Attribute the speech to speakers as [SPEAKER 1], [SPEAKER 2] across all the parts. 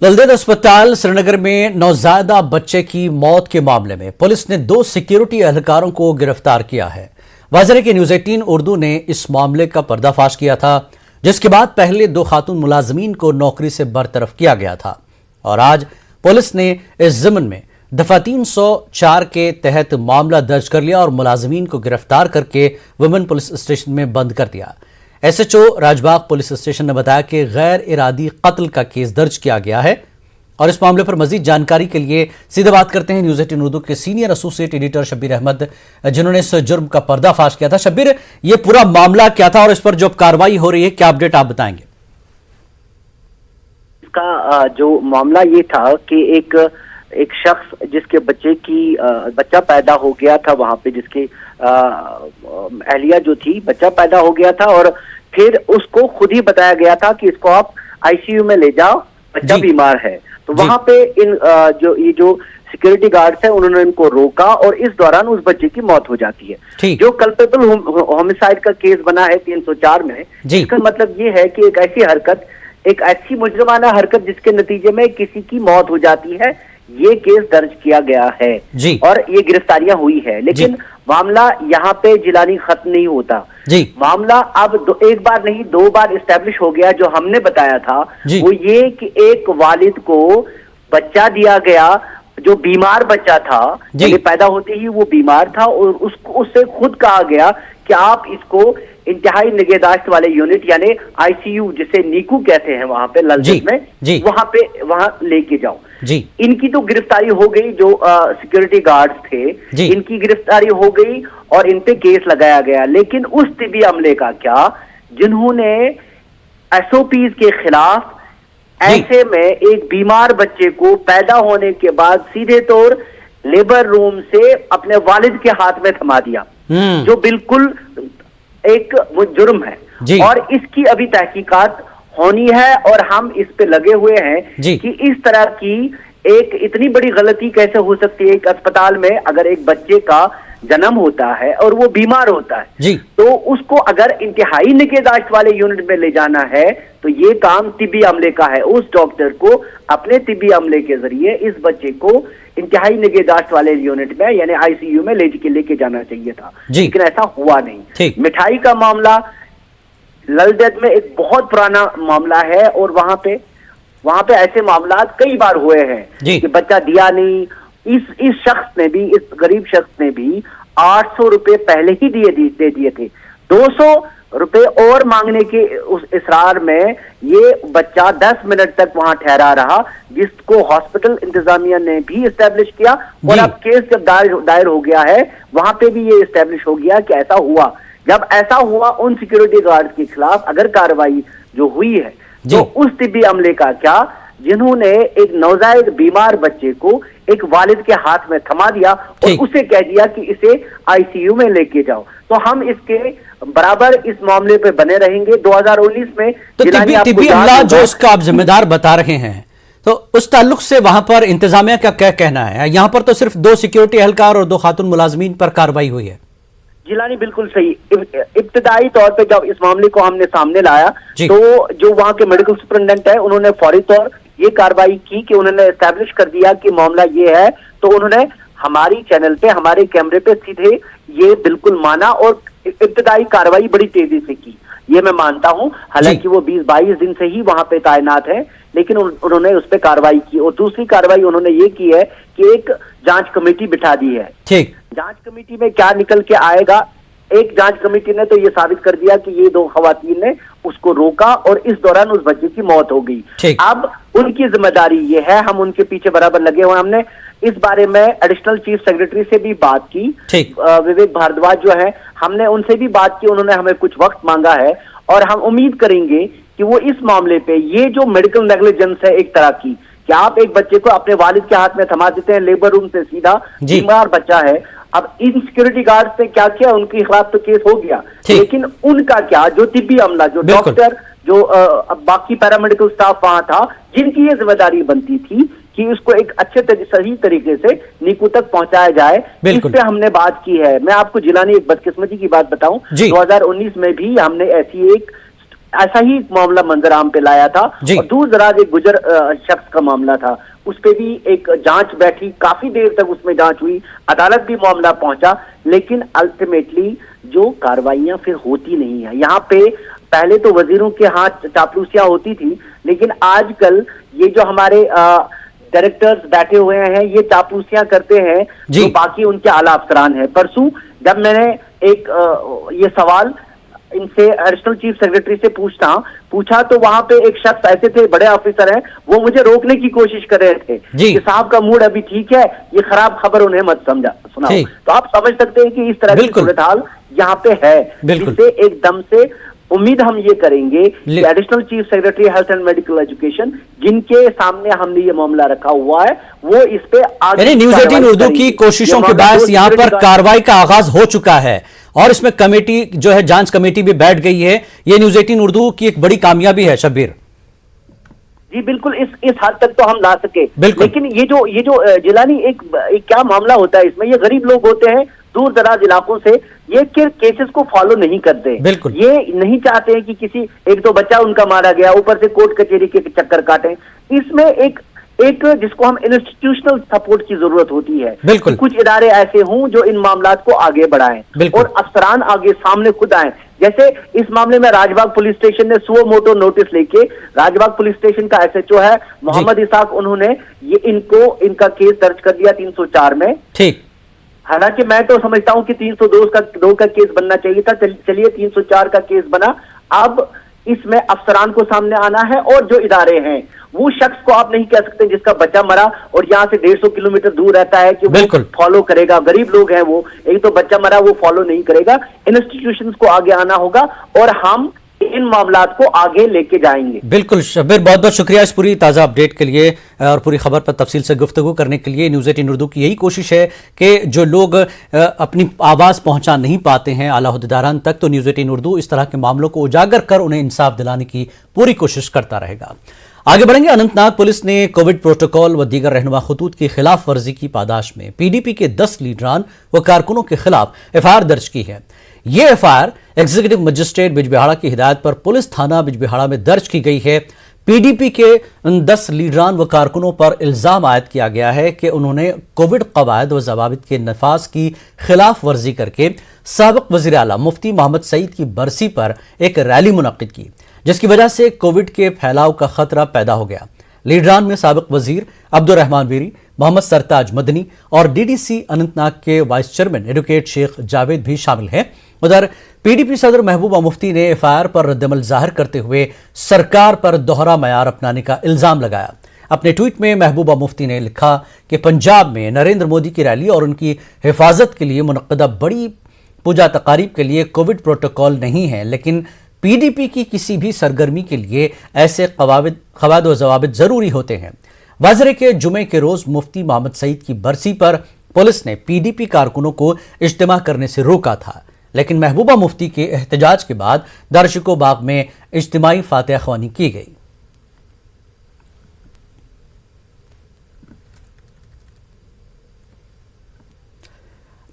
[SPEAKER 1] ललदेद अस्पताल श्रीनगर में नौजायदा बच्चे की मौत के मामले में पुलिस ने 2 सिक्योरिटी एहलकारों को गिरफ्तार किया है। वाजरे की न्यूज़ 18 उर्दू ने इस मामले का पर्दाफाश किया था, जिसके बाद पहले 2 खातून मुलाजमीन को नौकरी से बरतरफ किया गया था और आज पुलिस ने इस ज़िम्न में दफा 304 के तहत मामला दर्ज कर लिया और मुलाजमीन को गिरफ्तार करके वुमेन पुलिस स्टेशन में बंद कर दिया। एसएचओ राजबाग पुलिस स्टेशन ने बताया कि गैर इरादी कत्ल का केस दर्ज किया गया है और इस मामले पर मजीद जानकारी के लिए सीधे बात करते हैं न्यूज़ 18 उर्दू के senior associate editor Shabbir Ahmad, जिन्होंने इस जुर्म का पर्दाफाश किया था। शब्बीर, ये पूरा मामला क्या था और इस पर जो कार्रवाई हो रही है, क्या अपडेट आप बताएंगे?
[SPEAKER 2] इसका जो मामला ये था कि एक शख्स जिसके बच्चा पैदा हो गया था वहां पे, जिसकी अहलिया जो थी, बच्चा पैदा हो गया था और फिर उसको खुद ही बताया गया था कि इसको आप आईसीयू में ले जाओ, बच्चा बीमार है। तो वहां पे जो सिक्योरिटी गार्ड्स हैं उन्होंने इनको रोका और इस दौरान उस बच्चे की मौत हो जाती है। जो कल्पेबल होमिसाइड का केस बना है 304 में, इसका मतलब ये है कि एक ऐसी मुजरिमाना हरकत जिसके नतीजे में किसी की मौत हो जाती है, ये केस दर्ज किया गया है और ये गिरफ्तारियां हुई है। लेकिन मामला यहाँ पे जिलानी खत्म नहीं होता। मामला अब एक बार नहीं 2 बार इस्टेब्लिश हो गया। जो हमने बताया था वो ये कि एक वालिद को बच्चा दिया गया जो बीमार बच्चा था, पैदा होते ही वो बीमार था और उससे खुद कहा गया कि आप इसको इंतहाई निगहदाश्त वाले यूनिट यानी आईसीयू, जिसे नीकू कहते हैं वहां पे ललदेद में, वहां लेके जाओ। इनकी तो गिरफ्तारी हो गई, जो सिक्योरिटी गार्ड्स थे, इनकी गिरफ्तारी हो गई और इन पे केस लगाया गया। लेकिन उस तिबी अमले का क्या, जिन्होंने एसओपीज के खिलाफ ऐसे में एक बीमार बच्चे को पैदा होने के बाद सीधे तौर लेबर रूम से अपने वालिद के हाथ में थमा दिया, जो बिल्कुल एक जुर्म है और इसकी अभी तहकीकात होनी है और हम इस पे लगे हुए हैं कि इस तरह की एक इतनी बड़ी गलती कैसे हो सकती है। एक अस्पताल में अगर एक बच्चे का जन्म होता है और वो बीमार होता है तो उसको अगर इंतहाई निगहदाश्त वाले यूनिट में ले जाना है तो ये काम तिबी अमले का है। उस डॉक्टर को अपने तिबी अमले के जरिए इस बच्चे को इंतहाई निगहदाश्त वाले यूनिट में यानी आईसीयू में लेके जाना चाहिए था, लेकिन ऐसा हुआ नहीं। मिठाई का मामला ललदेद में एक बहुत पुराना मामला है और वहां पे ऐसे मामला कई बार हुए हैं कि बच्चा दिया नहीं। इस शख्स ने भी, इस गरीब शख्स ने भी 800 रुपए पहले ही दे दिए थे। 200 रुपए और मांगने के उस इसरार में ये बच्चा 10 मिनट तक वहां ठहरा रहा, जिसको हॉस्पिटल इंतजामिया ने भी इस्टेब्लिश किया और अब केस जब दायर हो गया है वहां पे भी ये इस्टेब्लिश हो गया कि ऐसा हुआ। जब ऐसा हुआ, उन सिक्योरिटी गार्ड के खिलाफ अगर कार्रवाई जो हुई है तो उस तिब्बी अमले का क्या, जिन्होंने एक नवजायद बीमार बच्चे को एक वालिद के हाथ में थमा दिया और उसे कह दिया कि इसे आईसीयू में लेके जाओ। तो हम इसके बराबर इस मामले पे बने रहेंगे। 2019 में
[SPEAKER 1] तो तिब्बी अमला जो इसका आप जिम्मेदार बता रहे हैं, तो उस ताल्लुक से वहां पर इंतजामिया का क्या कहना है? यहाँ पर तो सिर्फ 2 सिक्योरिटी एहलकार और 2 खातून मुलाजमीन पर कार्रवाई हुई है।
[SPEAKER 2] जिलानी बिल्कुल सही। इब्तदाई तौर पे जब इस मामले को हमने सामने लाया तो जो वहां के मेडिकल सुपरिटेंडेंट है उन्होंने फौरी तौर ये कार्रवाई की कि उन्होंने एस्टैब्लिश कर दिया कि मामला ये है। तो उन्होंने हमारी चैनल पे, हमारे कैमरे पे सीधे ये बिल्कुल माना और इब्तदाई कार्रवाई बड़ी तेजी से की, ये मैं मानता हूं। हालांकि वो 20-22 दिन से ही वहां पे तैनात है, लेकिन उन्होंने उस पर कार्रवाई की। और दूसरी कार्रवाई उन्होंने ये की है कि एक जांच कमेटी बिठा दी है। जांच कमेटी में क्या निकल के आएगा, एक जांच कमेटी ने तो ये साबित कर दिया कि ये 2 खवातीन ने उसको रोका और इस दौरान उस बच्चे की मौत हो गई। अब उनकी जिम्मेदारी ये है, हम उनके पीछे बराबर लगे हुए। हमने इस बारे में एडिशनल चीफ सेक्रेटरी से भी बात की, विवेक भारद्वाज जो है, हमने उनसे भी बात की। उन्होंने हमें कुछ वक्त मांगा है और हम उम्मीद करेंगे कि वो इस मामले पे, ये जो मेडिकल नेग्लिजेंस है एक तरह की, कि आप एक बच्चे को अपने वालिद के हाथ में थमा देते हैं लेबर रूम से सीधा, बीमार बच्चा है। अब इन सिक्योरिटी गार्ड्स ने क्या किया, उनके खिलाफ तो केस हो गया, लेकिन उनका क्या, जो तिब्बी अमला, जो डॉक्टर, जो बाकी पैरामेडिकल स्टाफ वहां था, जिनकी ये जिम्मेदारी बनती थी कि उसको एक सही तरीके से नीकू तक पहुंचाया जाए, इस पे हमने बात की है। मैं आपको जिलानी एक बदकिस्मती की बात बताऊं, 2019 में भी हमने ऐसी एक ऐसा ही मामला मंजराम पे लाया था
[SPEAKER 1] जी।
[SPEAKER 2] और दूर दराज एक गुजर शख्स का मामला था, उस पे भी एक जांच बैठी, काफी देर तक उसमें जांच हुई, अदालत भी मामला पहुंचा, लेकिन अल्टीमेटली जो कार्रवाइयां फिर होती नहीं है। यहाँ पे पहले तो वजीरों के हाथ चापलूसियां होती थी, लेकिन आजकल ये जो हमारे डायरेक्टर्स बैठे हुए हैं ये चापलूसियां करते हैं जो बाकी उनके आला अफसरान हैं। परसों जब मैंने एक ये सवाल इनसे एडिशनल चीफ सेक्रेटरी से पूछा तो वहां पे एक शख्स ऐसे थे, बड़े ऑफिसर हैं, वो मुझे रोकने की कोशिश कर रहे थे कि साहब का मूड अभी ठीक है, ये खराब खबर उन्हें मत सुनाओ। तो आप समझ सकते हैं कि इस तरह की सूरत हाल यहाँ पे है, जिससे एकदम से उम्मीद हम ये करेंगे कि additional chief secretary health and medical education, जिनके सामने हमने ये मामला रखा हुआ है, वो इस पे आगे
[SPEAKER 1] न्यूज़ 18 उर्दू की कोशिशों के बाद यहाँ पर कार्रवाई का आगाज हो चुका है और इसमें कमेटी जो है, जांच कमेटी भी बैठ गई है। ये न्यूज़ 18 उर्दू की एक बड़ी कामयाबी है शब्बीर।
[SPEAKER 2] जी बिल्कुल, इस हद तक तो हम ला सके, लेकिन ये जो जिलानी एक क्या मामला होता है इसमें, ये गरीब लोग होते हैं दूर दराज इलाकों से, ये केसेस को फॉलो नहीं करते, ये नहीं चाहते हैं कि किसी एक दो बच्चा उनका मारा गया, ऊपर से कोर्ट कचहरी के चक्कर काटे। इसमें एक जिसको हम इंस्टीट्यूशनल सपोर्ट की जरूरत होती है, कि कुछ इदारे ऐसे हों जो इन मामलात को आगे बढ़ाएं और अफसरान आगे सामने खुद आए। जैसे इस मामले में राजबाग पुलिस स्टेशन ने सुओ मोटो नोटिस लेके, राजबाग पुलिस स्टेशन का SHO है मोहम्मद इसाक, उन्होंने ये इनका केस दर्ज कर दिया 304 में। ठीक, हालांकि मैं तो समझता हूं कि 302 का केस बनना चाहिए था, चलिए 304 का केस बना। अब इसमें अफसरान को सामने आना है और जो इदारे हैं, वो शख्स को आप नहीं कह सकते जिसका बच्चा मरा और यहाँ से 150 किलोमीटर दूर रहता है कि वो फॉलो करेगा। गरीब लोग हैं वो, एक तो बच्चा मरा वो फॉलो नहीं करेगा। इंस्टीट्यूशंस को आगे आना होगा और हम इन मामलात को आगे लेके जाएंगे। बिल्कुल शब्बीर, बहुत बहुत शुक्रिया इस पूरी ताज़ा अपडेट के लिए और पूरी खबर पर तफसील से गुफ्तगू करने के लिए। न्यूज़ 18 उर्दू की यही कोशिश है कि जो लोग अपनी आवाज़ पहुंचा नहीं पाते हैं आला हुद्देदारान तक, तो न्यूज़ 18 उर्दू इस तरह के मामलों को उजागर कर उन्हें इंसाफ दिलाने की पूरी कोशिश करता रहेगा। आगे बढ़ेंगे। अनंतनाग पुलिस ने कोविड प्रोटोकॉल व दीगर रहनुमा खतूत की खिलाफ वर्जी की पादाश में PDP के 10 लीडरान व कारकुनों के खिलाफ FIR दर्ज की है। ये FIR एग्जीक्यूटिव मजिस्ट्रेट बिजबिहाड़ा की हिदायत पर पुलिस थाना बिजबिहाड़ा में दर्ज की गई है। PDP के उन 10 लीडरान व कारकुनों पर इल्जाम आयद किया गया है कि उन्होंने कोविड कवायद व जवाबित के नफाज की खिलाफ वर्जी करके साबिक वज़ीर आला मुफ्ती मोहम्मद सईद की बरसी पर एक रैली मुनक्किद की, जिसकी वजह से कोविड के फैलाव का खतरा पैदा हो गया। लीडरान में साबिक वजीर अब्दुर्रहमान वीरी, मोहम्मद सरताज मदनी और DDC अनंतनाग के vice chairman advocate Sheikh Javed भी शामिल हैं। उधर PDP सदर महबूबा मुफ्ती ने FIR पर रद्दमल जाहिर करते हुए सरकार पर दोहरा मयार अपनाने का इल्जाम लगाया। अपने ट्वीट में महबूबा मुफ्ती ने लिखा कि पंजाब में नरेंद्र मोदी की रैली और उनकी हिफाजत के लिए मुनक्कदा बड़ी पूजा तकारीब के लिए कोविड प्रोटोकॉल नहीं है, लेकिन PDP की किसी भी सरगर्मी के लिए ऐसे कवायद व जवाबित जरूरी होते हैं। वाज़रे के जुमे के रोज मुफ्ती मोहम्मद सईद की बरसी पर पुलिस ने PDP कारकुनों को इज्तिमा करने से रोका था, लेकिन महबूबा मुफ्ती के एहतजाज के बाद दरशिको बाग में इज्तिमाई फातिहा ख्वानी की गई।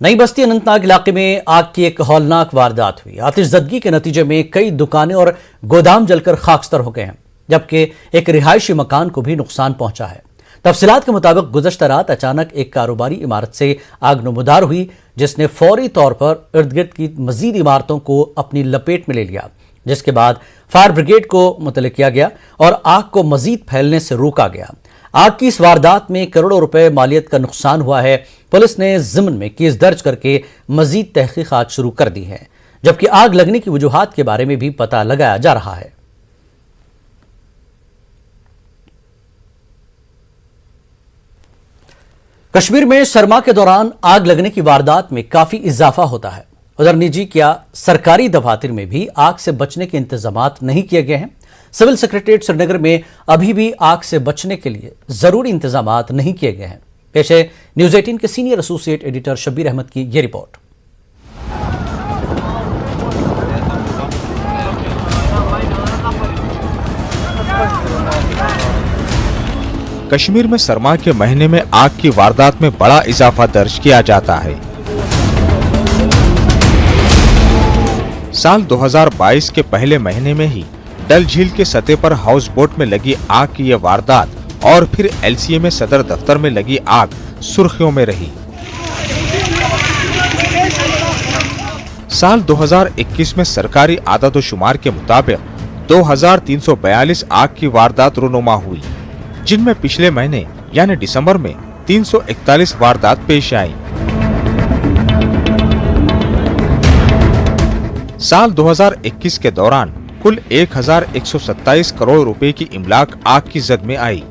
[SPEAKER 2] नई बस्ती अनंतनाग इलाके में आग की एक हौलनाक वारदात हुई। आतिशज़दगी के नतीजे में कई दुकानें और गोदाम जलकर खाकस्तर हो गए हैं, जबकि एक रिहायशी मकान को भी नुकसान पहुंचा है। तफसीलात के मुताबिक गुज़श्ता रात अचानक एक कारोबारी इमारत से आग नमूदार हुई, जिसने फौरी तौर पर इर्द गिर्द की मजीद इमारतों को अपनी लपेट में ले लिया, जिसके बाद फायर ब्रिगेड को मुतल्लिक किया गया और आग को मजीद फैलने से रोका गया। आग की इस वारदात में करोड़ों रुपए मालियत का नुकसान हुआ है। पुलिस ने ज़िम्न में केस दर्ज करके मजीद तहकीकात शुरू कर दी है, जबकि आग लगने की वजूहात के बारे में भी पता लगाया जा रहा है। कश्मीर में सरमा के दौरान आग लगने की वारदात में काफी इजाफा होता है। उधर निजी क्या सरकारी दफातर में भी आग से बचने के इंतजामात नहीं किए गए हैं। सिविल सेक्रेटरीट श्रीनगर में अभी भी आग से बचने के लिए जरूरी इंतजामात नहीं किए गए हैं। पेश है न्यूज़ 18 के senior associate editor Shabbir Ahmad की यह रिपोर्ट।
[SPEAKER 3] कश्मीर में सरमा के महीने में आग की वारदात में बड़ा इजाफा दर्ज किया जाता है। साल 2022 के पहले महीने में ही डल झील के सतह पर हाउस बोट में लगी आग की यह वारदात और फिर एलसीए में सदर दफ्तर में लगी आग सुर्खियों में रही। साल 2021 में सरकारी आदादोशुमार के मुताबिक 2342 आग की वारदात रूनुमा हुई, जिनमें पिछले महीने यानी दिसंबर में 341 वारदात पेश आई। साल 2021 के दौरान कुल 1127 करोड़ रुपए की इमलाक आग की जद में आई,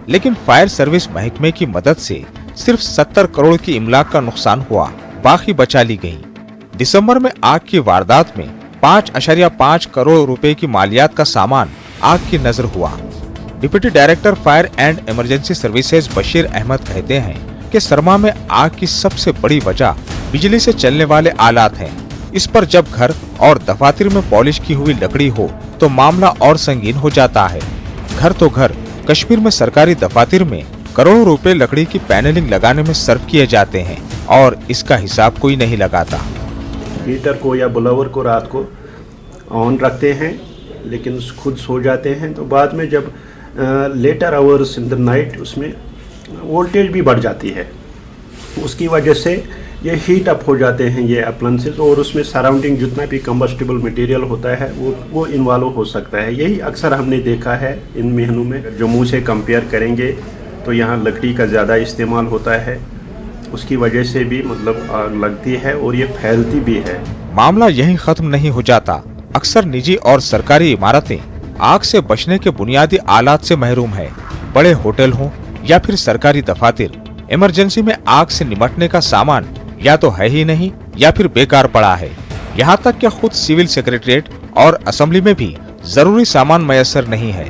[SPEAKER 3] लेकिन फायर सर्विस महकमे की मदद से सिर्फ 70 करोड़ की इमलाक का नुकसान हुआ, बाकी बचा ली गई। दिसंबर में आग की वारदात में 5.5 करोड़ रुपए की मालियात का सामान आग की नजर हुआ। Deputy director fire and emergency services Bashir Ahmad कहते हैं कि सरमा में आग की सबसे बड़ी वजह बिजली से चलने वाले आलात हैं। इस पर जब घर और दफातर में पॉलिश की हुई लकड़ी हो तो मामला और संगीन हो जाता है। घर तो घर, कश्मीर में सरकारी दफातर में करोड़ों रुपए लकड़ी की पैनलिंग लगाने में सर्व किए जाते हैं और इसका हिसाब कोई नहीं लगाता।
[SPEAKER 4] हीटर को या ब्लोअर को रात को ऑन रखते हैं लेकिन खुद सो जाते हैं, तो बाद में जब later hours in the night उसमें वोल्टेज भी बढ़ जाती है, उसकी वजह से ये हीट अप हो जाते हैं ये अप्लायंसेस, और उसमें सराउंडिंग जितना भी कंबस्टिबल मटेरियल होता है वो इन्वॉल्व हो सकता है। यही अक्सर हमने देखा है इन महीनों में। जम्मू से कंपेयर करेंगे तो यहाँ लकड़ी का ज़्यादा इस्तेमाल होता है, उसकी वजह से भी मतलब आग लगती है और ये फैलती भी है।
[SPEAKER 3] मामला यहीं खत्म नहीं हो जाता। अक्सर निजी और सरकारी इमारतें आग से बचने के बुनियादी आलात से महरूम है। बड़े होटल हों या फिर सरकारी दफातर, इमरजेंसी में आग से निपटने का सामान या तो है ही नहीं या फिर बेकार पड़ा है। यहाँ तक कि खुद सिविल सेक्रेटरीट और असेंबली में भी जरूरी सामान मयसर नहीं है।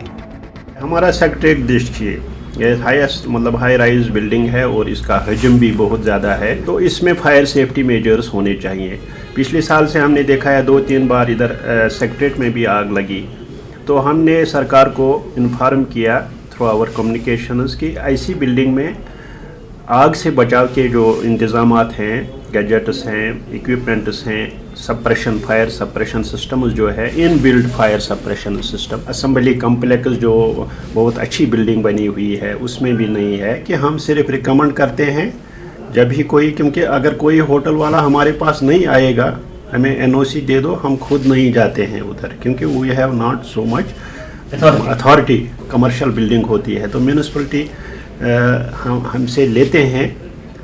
[SPEAKER 4] हमारा सेक्रेटरीट देखिए, ये हाईएस्ट मतलब हाई राइज बिल्डिंग है और इसका हजम भी बहुत ज़्यादा है, तो इसमें फायर सेफ्टी मेजर्स होने चाहिए। पिछले साल से हमने देखा है 2-3 बार इधर सेक्रेटरीट में भी आग लगी, तो हमने सरकार को इन्फॉर्म किया थ्रू आवर कम्युनिकेशंस की ऐसी बिल्डिंग में आग से बचाव के जो इंतज़ामात हैं, गैजेट्स हैं, इक्विपमेंट्स हैं, सप्रेशन फायर सप्रेशन सिस्टम्स जो है, in build fire suppression system, assembly complex जो बहुत अच्छी बिल्डिंग बनी हुई है उसमें भी नहीं है। कि हम सिर्फ रिकमेंड करते हैं जब भी कोई, क्योंकि अगर कोई होटल वाला हमारे पास नहीं आएगा, हमें एनओसी दे दो, हम खुद नहीं जाते हैं उधर, क्योंकि we have not so much authority. Commercial building होती है तो म्यूनिसिपलिटी हमसे लेते हैं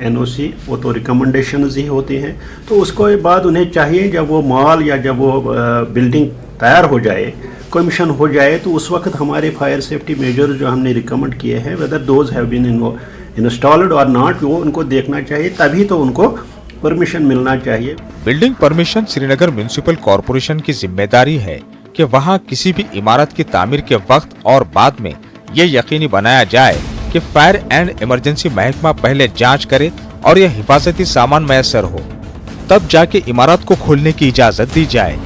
[SPEAKER 4] एनओसी, वो तो रिकमेंडेशंस ही होती हैं। तो उसको बाद उन्हें चाहिए जब वो मॉल या जब वो बिल्डिंग तैयार हो जाए, कमीशन हो जाए, तो उस वक्त हमारे फायर सेफ्टी मेजर्स जो हमने रिकमेंड किए हैं, whether those have been installed और नॉट, वो उनको देखना चाहिए, तभी तो उनको परमिशन मिलना चाहिए।
[SPEAKER 3] Building permission Srinagar municipal corporation की जिम्मेदारी है कि वहाँ किसी भी इमारत की तामीर के वक्त और बाद में ये यकीनी बनाया जाए कि फायर एंड इमरजेंसी महकमा पहले जांच करे और यह हिफाजती सामान मैसर हो, तब जाके इमारत को खोलने की इजाजत दी जाए।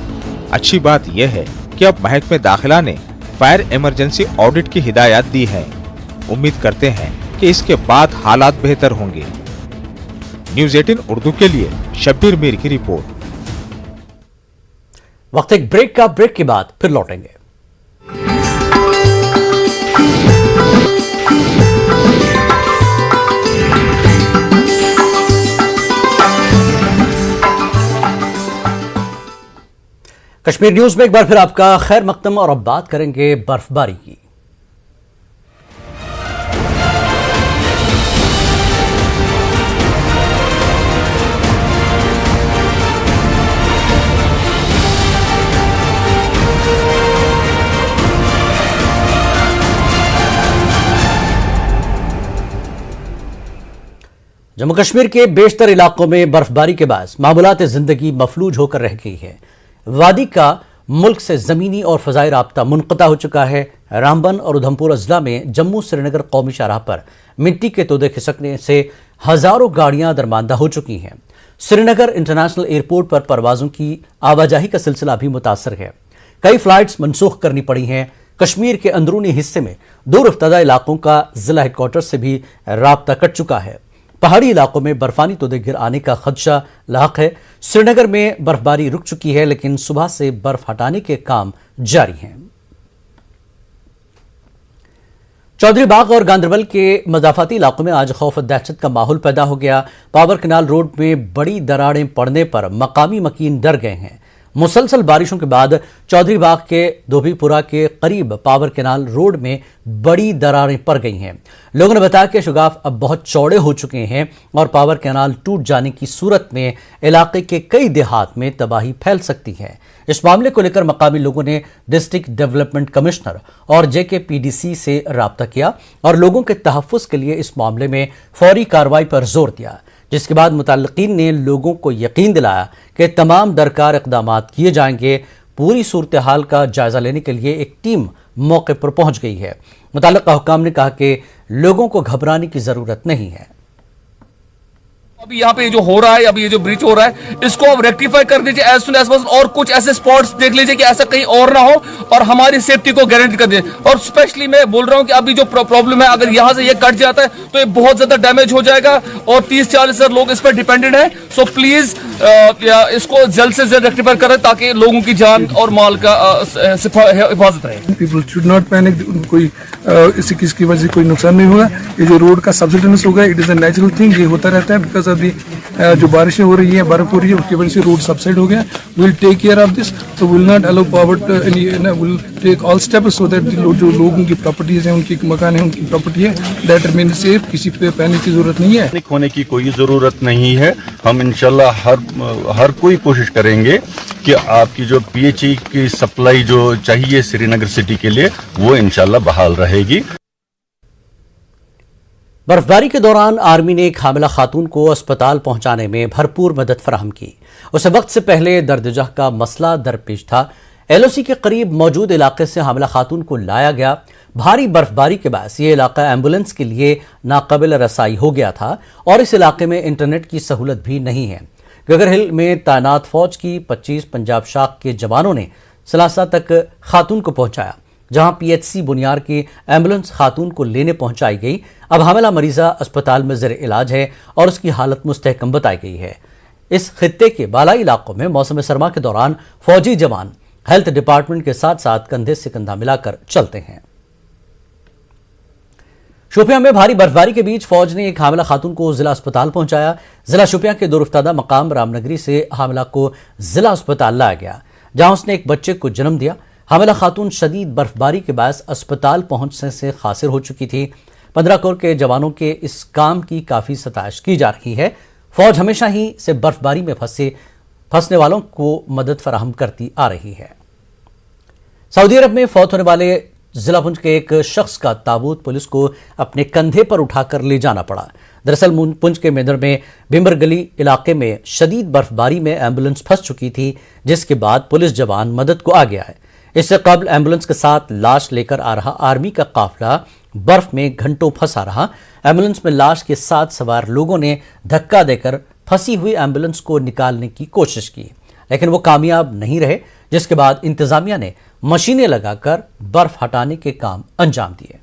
[SPEAKER 3] अच्छी बात यह है कि अब महकमे दाखिला ने फायर इमरजेंसी ऑडिट की हिदायत दी है। उम्मीद करते हैं कि इसके बाद हालात बेहतर होंगे। न्यूज़ 18 उर्दू के लिए शब्बीर मीर की रिपोर्ट।
[SPEAKER 1] वक्त एक ब्रेक का, ब्रेक के बाद फिर लौटेंगे। कश्मीर न्यूज में एक बार फिर आपका खैर मकदम, और अब बात करेंगे बर्फबारी की। जम्मू कश्मीर के बेशतर इलाकों में बर्फबारी के बाद मामूलात जिंदगी मफलूज होकर रह गई है। वादी का मुल्क से जमीनी और फजाई राब्ता मुनक़ता हो चुका है। रामबन और उधमपुर अजला में जम्मू श्रीनगर कौमी शाहराह पर मिट्टी के तोदे खिसकने से हजारों गाड़ियां दरमांदा हो चुकी हैं। श्रीनगर इंटरनेशनल एयरपोर्ट पर परवाजों की आवाजाही का सिलसिला भी मुतासर है। कई फ्लाइट्स मनसूख करनी पड़ी हैं। कश्मीर के अंदरूनी हिस्से में दूर अफ्तादा इलाकों का जिला हेडक्वार्टर से भी राब्ता कट चुका है। पहाड़ी इलाकों में बर्फानी तोदे गिर आने का खदशा लाक है। श्रीनगर में बर्फबारी रुक चुकी है, लेकिन सुबह से बर्फ हटाने के काम जारी हैं। चौधरी बाग और गांधरबल के मजाफाती इलाकों में आज खौफ और दहशत का माहौल पैदा हो गया। पावर कैनाल रोड में बड़ी दरारें पड़ने पर मकामी मकीन डर गए हैं। मुसलसल बारिशों के बाद चौधरी बाग के धोबीपुरा के करीब पावर कैनाल रोड में बड़ी दरारें पड़ गई हैं। लोगों ने बताया कि शुगाफ अब बहुत चौड़े हो चुके हैं और पावर कैनाल टूट जाने की सूरत में इलाके के कई देहात में तबाही फैल सकती है। इस मामले को लेकर मकामी लोगों ने डिस्ट्रिक्ट डेवलपमेंट कमिश्नर और JKPDC से राब्ता किया और लोगों के तहफ्फुज के लिए इस मामले में फौरी कार्रवाई पर जोर दिया, जिसके बाद मुतल्लिकीन ने लोगों को यकीन दिलाया कि तमाम दरकार इक़दाम किए जाएंगे। पूरी सूरत हाल का जायजा लेने के लिए एक टीम मौके पर पहुंच गई है। मुतल्लिका हुक्काम ने कहा कि लोगों को घबराने की जरूरत नहीं है।
[SPEAKER 5] अभी यहाँ पे जो हो रहा है, अभी ये जो ब्रीच हो रहा है, इसको अब रेक्टिफाई कर दीजिए एज सुन एज पॉसिबल और कुछ ऐसे स्पॉट्स देख लीजिए कि ऐसा कहीं और ना हो और हमारी सेफ्टी को गारंटी कर दीजिए। और स्पेशली मैं बोल रहा हूँ कि अभी जो प्रॉब्लम है, अगर यहाँ से ये कट जाता है तो ये बहुत ज्यादा डैमेज हो जाएगा और 30-40 लोग इस पर डिपेंडेंट है। सो प्लीज इसको जल्द से जल्द रेक्टिफाई करें ताकि लोगों की जान और माल का हिफाजत रहे।
[SPEAKER 6] पीपल शुड नॉट पैनिक, कोई इसी किसकी वजह से कोई नुकसान नहीं होगा। ये जो रोड का सबसिडेंस होगा, it is a natural thing, ये होता रहता है। बिकॉज ऑफ दी जो बारिशें हो रही है, बर्फ हो रही है, उसकी वजह से रोड सबसाइड हो गया। Will take care of this, तो will not allow power, will take all steps so that जो लोगों की प्रॉपर्टीज हैं, उनकी मकान है, उनकी प्रॉपर्टी है, दैट रिमेन सेफ। किसी पे पैनिक की जरूरत नहीं है।
[SPEAKER 7] पैनिक होने की कोई जरूरत नहीं है। हम इंशाल्लाह हर कोई कोशिश करेंगे कि आपकी जो PHE की सप्लाई जो चाहिए श्रीनगर सिटी के लिए, वो इंशाल्लाह बहाल रहेगी।
[SPEAKER 1] बर्फबारी के दौरान आर्मी ने एक हामिला खातून को अस्पताल पहुंचाने में भरपूर मदद फराहम की। उसे वक्त से पहले दर्द-ए-जह का मसला दरपेश था। LOC के करीब मौजूद इलाके से हामिला खातून को लाया गया। भारी बर्फबारी के बाद ये इलाका एम्बुलेंस के लिए नाकाबिल रसाई हो गया था और इस इलाके में इंटरनेट की सहूलत भी नहीं है। गगर हिल में तैनात फौज की 25 पंजाब शाख के जवानों ने सलासा तक खातून को पहुंचाया, जहां PHC बुनियार की एम्बुलेंस खातून को लेने पहुंचाई गई। अब हामिला मरीजा अस्पताल में ज़ेर इलाज है और उसकी हालत मुस्तहकम बताई गई है। इस खित्ते के बालाई इलाकों में मौसम सरमा के दौरान फौजी जवान हेल्थ डिपार्टमेंट के साथ साथ कंधे से कंधा मिलाकर चलते हैं। शोपियां में भारी बर्फबारी के बीच फौज ने एक हामिला खातून को जिला अस्पताल पहुंचाया। जिला शोपियां के दूरफ्तादा मकाम रामनगरी से हामिला को जिला अस्पताल लाया गया, जहां उसने एक बच्चे को जन्म दिया। हामिला खातून शदीद बर्फबारी के बाद अस्पताल पहुंचने से खासिर हो चुकी थी। 15 कोर के जवानों के इस काम की काफी सताइश की जा रही है। फौज हमेशा ही से बर्फबारी में फंसने वालों को मदद फराहम करती आ रही है। सऊदी अरब में फौत होने वाले जिला पुंछ के एक शख्स का ताबूत पुलिस को अपने कंधे पर उठाकर ले जाना पड़ा। दरअसल पुंछ के मेदर में बिम्बर गली इलाके में शदीद बर्फबारी में एम्बुलेंस फंस चुकी थी, जिसके बाद पुलिस जवान मदद को आ गया है। इससे कबल एम्बुलेंस के साथ लाश लेकर आ रहा आर्मी का काफिला बर्फ में घंटों फंसा रहा। एम्बुलेंस में लाश के साथ सवार लोगों ने धक्का देकर फंसी हुई एम्बुलेंस को निकालने की कोशिश की, लेकिन वो कामयाब नहीं रहे, जिसके बाद इंतजामिया ने मशीनें लगाकर बर्फ हटाने के काम अंजाम दिए।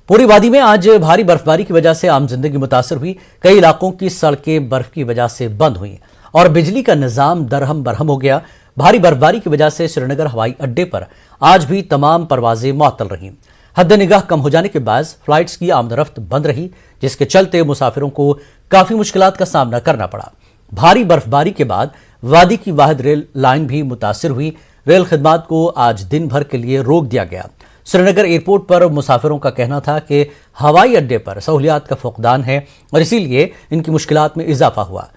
[SPEAKER 1] पूरी वादी में आज भारी बर्फबारी की वजह से आम जिंदगी मुतासर हुई। कई इलाकों की सड़कें बर्फ की वजह से बंद हुई और बिजली का निजाम दरहम बरहम हो गया। भारी बर्फबारी की वजह से श्रीनगर हवाई अड्डे पर आज भी तमाम परवाजें मुअत्तल रहीं। हद निगाह कम हो जाने के बाद फ्लाइट्स की आमदरफ्त बंद रही, जिसके चलते मुसाफिरों को काफी मुश्किलात का सामना करना पड़ा। भारी बर्फबारी के बाद वादी की वाहिद रेल लाइन भी मुतासिर हुई। रेल खिदमात को आज दिन भर के लिए रोक दिया गया। श्रीनगर एयरपोर्ट पर मुसाफिरों का कहना था कि हवाई अड्डे पर सहूलियात का फुकदान है और इसीलिए इनकी मुश्किलात में इजाफा हुआ।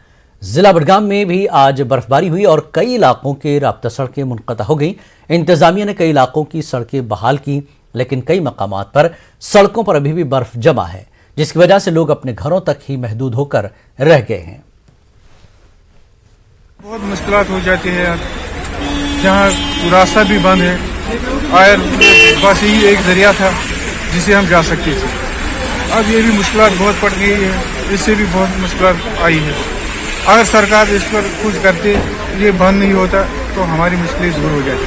[SPEAKER 1] जिला बडगाम में भी आज बर्फबारी हुई और कई इलाकों के राब्ता सड़कें मुनक़ता हो गई। इंतजामिया ने कई इलाकों की सड़कें बहाल की, लेकिन कई मकामात पर सड़कों पर अभी भी बर्फ जमा है, जिसकी वजह से लोग अपने घरों तक ही महदूद होकर रह गए हैं।
[SPEAKER 6] बहुत मुश्किलात हो जाती है यार, जहाँ रास्ता भी बंद है और बस यही एक जरिया था जिसे हम जा सकते थे। अब ये भी मुश्किलात बहुत पड़ गई है, इससे भी बहुत मुश्किलात आई है। अगर सरकार इस पर कुछ करते, ये बंद नहीं होता, तो हमारी मुश्किलें दूर हो जाती।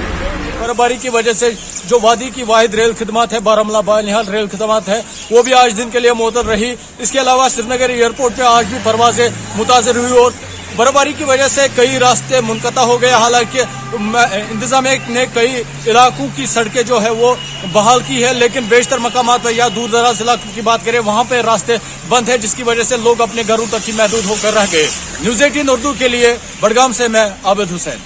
[SPEAKER 8] बर्फबारी की वजह से जो वादी की वाहिद रेल खिदमत है, बारामूला बानिहाल रेल खिदमत है, वो भी आज दिन के लिए मुअत्तल रही। इसके अलावा श्रीनगर एयरपोर्ट पे आज भी परवाजें मुतासर हुई और बर्फबारी की वजह से कई रास्ते मुनक़ता हो गए। हालांकि इंतजामिया ने कई इलाकों की सड़कें जो है वो बहाल की है, लेकिन बेशतर मकामात पर या दूर दराज इलाकों की बात करें वहां पे रास्ते बंद है, जिसकी वजह से लोग अपने घरों तक ही महदूद होकर रह गए। न्यूज़ 18 उर्दू के लिए बडगाम से मैं आबिद हुसैन।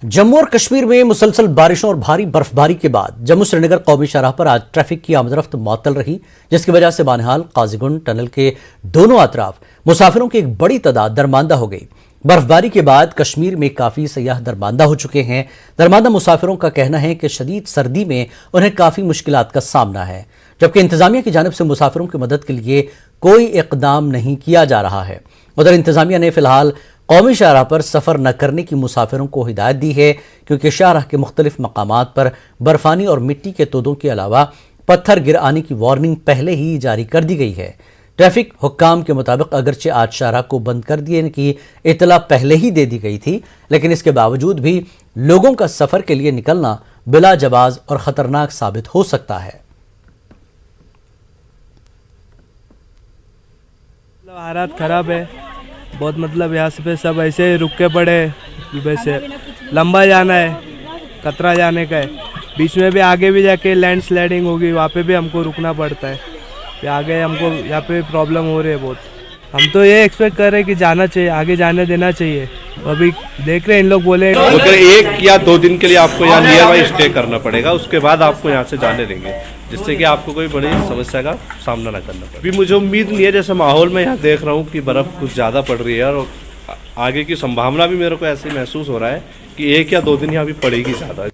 [SPEAKER 1] जम्मू और कश्मीर में मुसलसल बारिशों और भारी बर्फबारी के बाद जम्मू श्रीनगर कौमी शाहराह पर आज ट्रैफिक की आमदरफ्त मुअत्तल रही, जिसकी वजह से बानिहाल काजीगुंड टनल के दोनों अतराफ मुसाफिरों की एक बड़ी तादाद दरमांदा हो गई। बर्फबारी के बाद कश्मीर में काफी सयाह दरमांदा हो चुके हैं। दरमांदा मुसाफिरों का कहना है कि शदीद सर्दी में उन्हें काफी मुश्किलात का सामना है, जबकि इंतजामिया की जानिब से मुसाफिरों की मदद के लिए कोई इकदाम नहीं किया जा रहा है। उधर इंतजामिया ने फिलहाल कौमी शाहराह पर सफर न करने की मुसाफिरों को हिदायत दी है, क्योंकि शाहराह के मुख्तलिफ मकामात पर बर्फानी और मिट्टी के तोदों के अलावा पत्थर गिर आने की वार्निंग पहले ही जारी कर दी गई है। ट्रैफिक हुक्काम के मुताबिक अगरचे आज शाहराह को बंद कर दिए की इतला पहले ही दे दी गई थी, लेकिन इसके बावजूद भी लोगों का सफर के लिए निकलना बिला जवाज और खतरनाक साबित हो सकता है।
[SPEAKER 9] हालात खराब है बहुत, मतलब यहाँ से सब ऐसे रुक के पड़े, वैसे लंबा जाना है, कतरा जाने का है, बीच में भी आगे भी जाके लैंड स्लाइडिंग होगी, वहाँ पे भी हमको रुकना पड़ता है। फिर आगे हमको यहाँ पे प्रॉब्लम हो रही है बहुत। हम तो ये एक्सपेक्ट कर रहे हैं कि जाना चाहिए, आगे जाने देना चाहिए। अभी देख रहे हैं इन लोग बोले
[SPEAKER 10] अगर 1 या 2 दिन के लिए आपको यहाँ नियर बाई स्टे करना पड़ेगा, उसके बाद आपको यहाँ से जाने देंगे, जिससे कि आपको कोई बड़ी समस्या का सामना ना करना पड़े। अभी मुझे उम्मीद नहीं है, जैसे माहौल में यहाँ देख रहा हूँ कि बर्फ़ कुछ ज़्यादा पड़ रही है और आगे की संभावना भी मेरे को ऐसे महसूस हो रहा है कि 1 या 2 दिन यहाँ भी पड़ेगी ज़्यादा।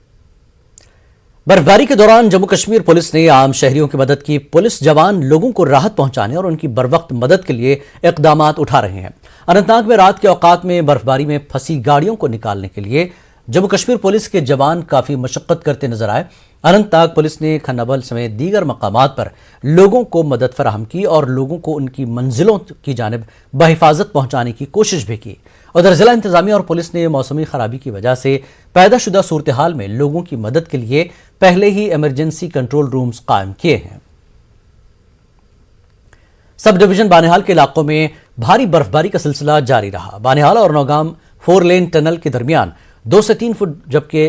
[SPEAKER 1] बर्फबारी के दौरान जम्मू कश्मीर पुलिस ने आम शहरियों की मदद की। पुलिस जवान लोगों को राहत पहुंचाने और उनकी बरवक्त मदद के लिए इकदामात उठा रहे हैं। अनंतनाग में रात के औकात में बर्फबारी में फंसी गाड़ियों को निकालने के लिए जम्मू कश्मीर पुलिस के जवान काफी मशक्कत करते नजर आए। अनंतनाग पुलिस ने खन्नाबल समेत दीगर मकामात पर लोगों को मदद फराहम की और लोगों को उनकी मंजिलों की जानिब बहिफाजत पहुंचाने की कोशिश भी की। उधर जिला इंतजामिया और पुलिस ने मौसमी खराबी की वजह से पैदा शुदा सूरत हाल में लोगों की मदद के लिए पहले ही इमरजेंसी कंट्रोल रूम्स कायम किए हैं। सब डिवीजन बानिहाल के इलाकों में भारी बर्फबारी का सिलसिला जारी रहा। बानिहाल और नौगाम 4 लेन टनल के दरमियान 2 से 3 फुट, जबकि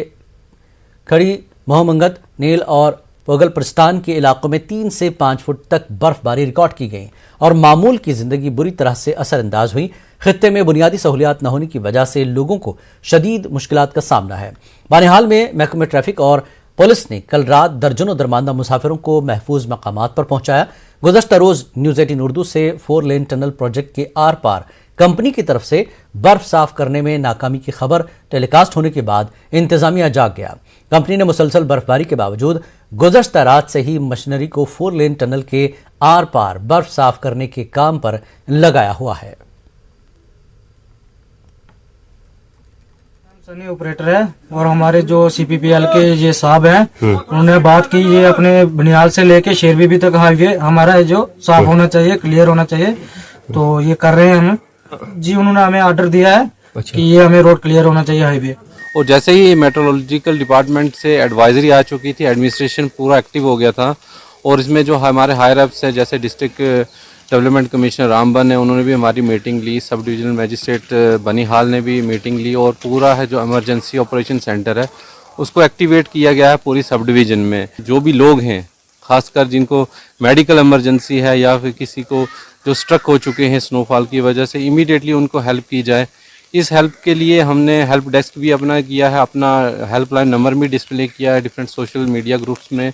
[SPEAKER 1] खड़ी मोहम्मद नील और पोगल प्रस्तान के इलाकों में 3 से 5 फुट तक बर्फबारी रिकॉर्ड की गई और मामूल की जिंदगी बुरी तरह से असरअंदाज हुई। खित्ते में बुनियादी सहूलियात न होने की वजह से लोगों को शदीद मुश्किलात का सामना है। बानिहाल में महकमे ट्रैफिक और पुलिस ने कल रात दर्जनों दरमांदा मुसाफिरों को महफूज मकामात पर पहुंचाया। गुज़श्ता रोज न्यूज़ 18 उर्दू से 4 लेन टनल प्रोजेक्ट के आर पार कंपनी की तरफ से बर्फ साफ करने में नाकामी की खबर टेलीकास्ट होने के बाद इंतजामिया जाग गया। कंपनी ने मुसलसल बर्फबारी के बावजूद गुज़श्ता रात से ही मशीनरी को 4 लेन टनल के आर पार बर्फ साफ करने के काम पर लगाया हुआ है।
[SPEAKER 11] सनी ऑपरेटर है और हमारे जो CPPL के ये साहब हैं, उन्होंने बात की ये अपने बनियाल से लेके शेरबीबी तक हाईवे हमारा जो साफ होना चाहिए, क्लियर होना चाहिए, तो ये कर रहे हैं हम जी। उन्होंने हमें ऑर्डर दिया है कि ये हमें रोड क्लियर होना चाहिए हाईवे।
[SPEAKER 12] और जैसे ही मेट्रोलॉजिकल डिपार्टमेंट से एडवाइजरी आ चुकी थी, एडमिनिस्ट्रेशन पूरा एक्टिव हो गया था और इसमें जो हमारे हायर अप्स है, जैसे डिस्ट्रिक्ट डेवलपमेंट कमिश्नर रामबन है, उन्होंने भी हमारी मीटिंग ली, सब डिविजनल मैजिस्ट्रेट बनीहाल ने भी मीटिंग ली और पूरा है जो इमरजेंसी ऑपरेशन सेंटर है उसको एक्टिवेट किया गया है पूरी सब डिवीज़न में। जो भी लोग हैं, खासकर जिनको मेडिकल इमरजेंसी है या फिर किसी को जो स्ट्रक हो चुके हैं स्नोफॉल की वजह से, इमीडिएटली उनको हेल्प की जाए। इस हेल्प के लिए हमने हेल्प डेस्क भी अपना किया है, अपना हेल्पलाइन नंबर भी डिस्प्ले किया है डिफरेंट सोशल मीडिया ग्रुप्स में।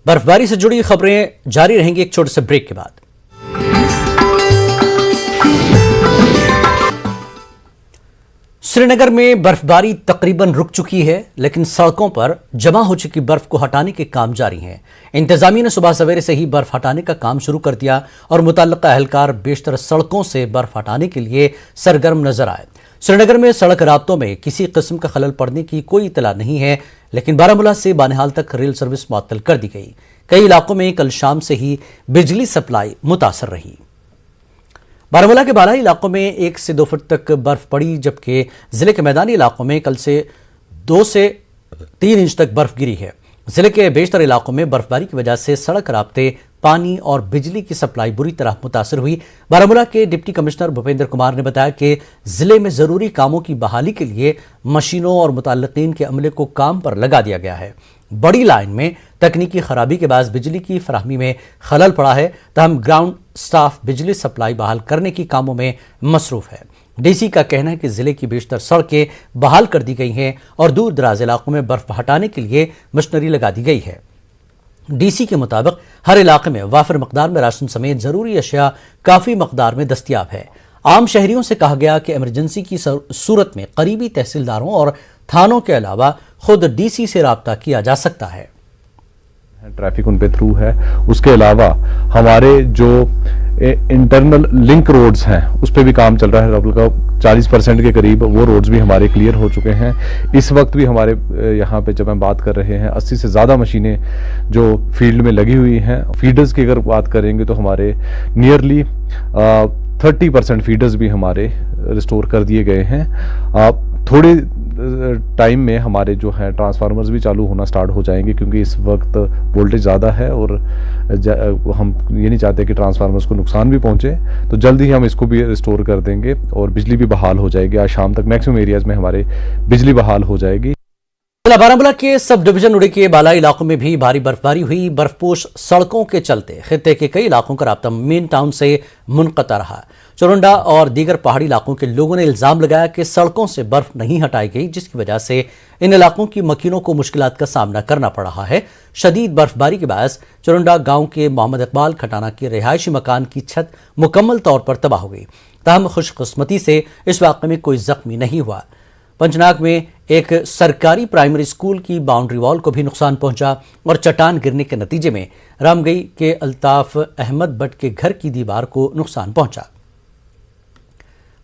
[SPEAKER 1] बर्फबारी से जुड़ी खबरें जारी रहेंगी एक छोटे से ब्रेक के बाद। श्रीनगर में बर्फबारी तकरीबन रुक चुकी है, लेकिन सड़कों पर जमा हो चुकी बर्फ को हटाने के काम जारी हैं। इंतजामिया ने सुबह सवेरे से ही बर्फ हटाने का काम शुरू कर दिया और मुतल्लिका एहलकार बेशतर सड़कों से बर्फ हटाने के लिए सरगर्म नजर आए। श्रीनगर में सड़क राब्तों में किसी किस्म का खलल पड़ने की कोई इतला नहीं है, लेकिन बारामूला से बानिहाल तक रेल सर्विस मुअत्तल कर दी गई। कई इलाकों में कल शाम से ही बिजली सप्लाई मुतासर रही। बारामूला के बालाई इलाकों में 1 से 2 फुट तक बर्फ पड़ी, जबकि जिले के मैदानी इलाकों में कल से 2 से 3 इंच तक बर्फ गिरी है। जिले के बेशतर इलाकों में बर्फबारी की वजह से सड़क राब्ते पानी और बिजली की सप्लाई बुरी तरह मुतासर हुई। बारामूला के डिप्टी कमिश्नर भूपेंद्र कुमार ने बताया कि जिले में जरूरी कामों की बहाली के लिए मशीनों और मुतल्लिकीन के अमले को काम पर लगा दिया गया है। बड़ी लाइन में तकनीकी खराबी के बाद बिजली की फराहमी में खलल पड़ा है, तहम ग्राउंड स्टाफ बिजली सप्लाई बहाल करने की कामों में मसरूफ है। डीसी का कहना है कि जिले की बेशतर सड़कें बहाल कर दी गई हैं और दूर दराज इलाकों में बर्फ हटाने के लिए मशीनरी लगा दी गई है। डीसी के मुताबिक हर इलाके में वाफिर मकदार में राशन समेत जरूरी अशिया काफी मकदार में दस्तियाब है। आम शहरियों से कहा गया कि इमरजेंसी की सूरत में करीबी तहसीलदारों और थानों के अलावा खुद डीसी से राब्ता किया जा सकता है।
[SPEAKER 13] ट्रैफिक उन पे थ्रू है। उसके अलावा हमारे जो इंटरनल लिंक रोड्स हैं उस पे भी काम चल रहा है। लगभग 40% के करीब वो रोड्स भी हमारे क्लियर हो चुके हैं। इस वक्त भी हमारे यहाँ पे जब हम बात कर रहे हैं 80 से ज़्यादा मशीनें जो फील्ड में लगी हुई हैं। फीडर्स की अगर बात करेंगे तो हमारे नियरली 30% फीडर्स भी हमारे रिस्टोर कर दिए गए हैं। थोड़े टाइम में हमारे जो है ट्रांसफार्मर्स भी चालू होना स्टार्ट हो जाएंगे, क्योंकि इस वक्त वोल्टेज ज़्यादा है और हम ये नहीं चाहते कि ट्रांसफार्मर्स को नुकसान भी पहुंचे, तो जल्दी ही हम इसको भी रिस्टोर कर देंगे और बिजली भी बहाल हो जाएगी। आज शाम तक मैक्सिमम एरियाज में हमारे बिजली बहाल हो जाएगी।
[SPEAKER 1] बारामूला के सब डिवीजन उड़ी के बालाई इलाकों में भी भारी बर्फबारी हुई। बर्फपोश सड़कों के चलते खित्ते के कई इलाकों का राब्ता मेन टाउन से मुनक़ता रहा। चुरुंडा और दीगर पहाड़ी इलाकों के लोगों ने इल्जाम लगाया कि सड़कों से बर्फ नहीं हटाई गई, जिसकी वजह से इन इलाकों की मकीनों को मुश्किलात का सामना करना पड़ रहा है। शदीद बर्फबारी के बाद चुरुंडा गांव के मोहम्मद इकबाल खटाना के रिहायशी मकान की छत मुकम्मल तौर पर तबाह हो गई। ताहम खुशकिस्मती से इस वाक़े में कोई जख्मी नहीं हुआ। पंचनाग में एक सरकारी प्राइमरी स्कूल की बाउंड्री वॉल को भी नुकसान पहुंचा और चट्टान गिरने के नतीजे में रामगई के अल्ताफ अहमद भट्ट के घर की दीवार को नुकसान पहुंचा।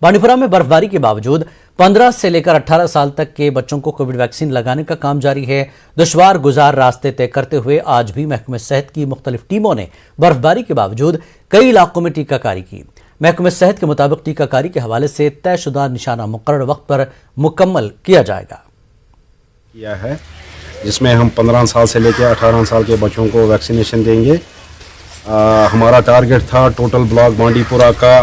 [SPEAKER 1] बांडीपुरा में बर्फबारी के बावजूद 15 से लेकर 18 साल तक के बच्चों को कोविड वैक्सीन लगाने का काम जारी है। दुश्वार गुजार रास्ते तय करते हुए आज भी महकमे सेहत की मुख्तलिफ टीमों ने बर्फबारी के बावजूद कई इलाकों में टीकाकारी की। महकमे सेहत के मुताबिक टीकाकारी के हवाले से तयशुदा निशाना मुकर्रर वक्त पर मुकम्मल किया जाएगा
[SPEAKER 14] है, जिसमें हम 15 साल से लेकर 18 साल के बच्चों को वैक्सीनेशन देंगे। हमारा टारगेट था टोटल ब्लॉक बांडीपुरा का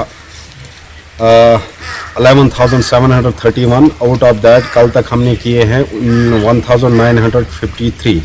[SPEAKER 14] 11,731। आउट ऑफ दैट कल तक हमने किए हैं 1,953।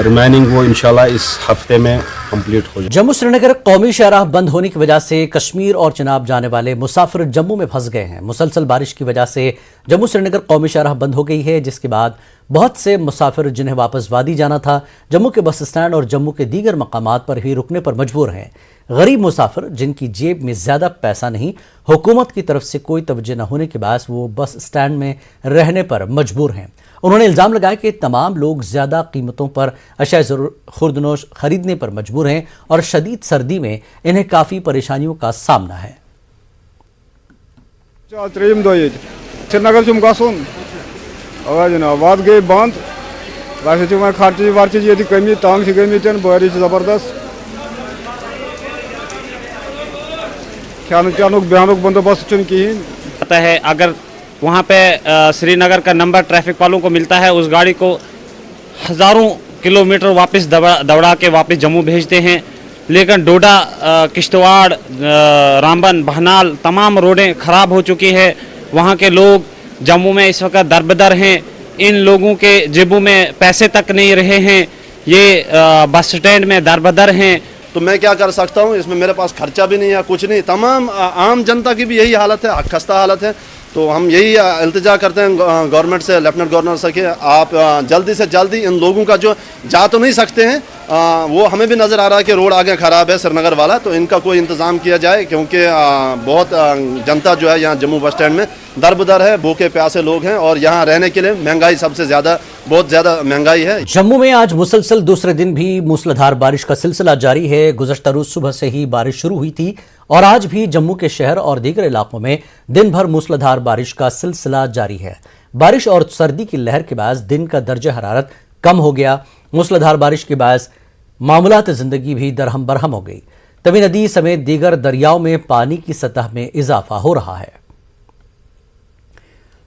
[SPEAKER 14] रिमेनिंग वो इंशाल्लाह इस हफ्ते में कंप्लीट हो जाए।
[SPEAKER 1] जम्मू श्रीनगर कौमी शाहराह बंद होने की वजह से कश्मीर और चिनाब जाने वाले मुसाफिर जम्मू में फंस गए हैं। मुसलसल बारिश की वजह से जम्मू श्रीनगर कौमी शाहराह बंद हो गई है, जिसके बाद बहुत से मुसाफिर जिन्हें वापस वादी जाना था जम्मू के बस स्टैंड और जम्मू के दीगर मकामात पर ही रुकने पर मजबूर हैं। गरीब मुसाफिर जिनकी जेब में ज्यादा पैसा नहीं, हुकूमत की तरफ से कोई तवज्जो न होने के बाद वो बस स्टैंड में रहने पर मजबूर हैं। उन्होंने इल्जाम लगाया कि तमाम लोग ज्यादा कीमतों पर अशिया खुर्दनोश खरीदने पर मजबूर हैं और शदीद सर्दी में इन्हें काफी परेशानियों का सामना है।
[SPEAKER 15] गई बंद खर्ची वर्ची ये कमी तंग गई बारिश जबरदस्त खानुक बयानुक बंदोबस्त कहीं
[SPEAKER 16] पता है। अगर वहाँ पे श्रीनगर का नंबर ट्रैफिक वालों को मिलता है, उस गाड़ी को हज़ारों किलोमीटर वापस दौड़ा के वापस जम्मू भेजते हैं। लेकिन डोडा, किश्तवाड़, रामबन, बहनाल तमाम रोडें ख़राब हो चुकी है। वहाँ के लोग जम्मू में इस वक्त दरबदर हैं। इन लोगों के जेबों में पैसे तक नहीं रहे हैं। ये बस स्टैंड में दरबदर हैं।
[SPEAKER 14] तो मैं क्या कर सकता हूँ, इसमें मेरे पास खर्चा भी नहीं है, कुछ नहीं। तमाम आम जनता की भी यही हालत है, खस्ता हालत है। तो हम यही इल्तिजा करते हैं गवर्नमेंट से, लेफ्टिनेंट गवर्नर से कि आप जल्दी से जल्दी इन लोगों का जो जा तो नहीं सकते हैं, वो हमें भी नज़र आ रहा है कि रोड आगे ख़राब है श्रीनगर वाला, तो इनका कोई इंतज़ाम किया जाए, क्योंकि बहुत जनता जो है यहाँ जम्मू बस स्टैंड में दरबदर है, भूखे प्यासे लोग हैं और यहाँ रहने के लिए महंगाई सबसे ज़्यादा, बहुत ज़्यादा महंगाई है।
[SPEAKER 1] जम्मू में आज मुसलसल दूसरे दिन भी मूसलाधार बारिश का सिलसिला जारी है। गुज़श्ता रोज सुबह से ही बारिश शुरू हुई थी और आज भी जम्मू के शहर और दीगर इलाकों में दिन भर मूसलाधार बारिश का सिलसिला जारी है। बारिश और सर्दी की लहर के बाद दिन का दर्जा हरारत कम हो गया। मूसलाधार बारिश के बाद मामूलात जिंदगी भी दरहम बरहम हो गई। तवी नदी समेत दीगर दरियाओं में पानी की सतह में इजाफा हो रहा है।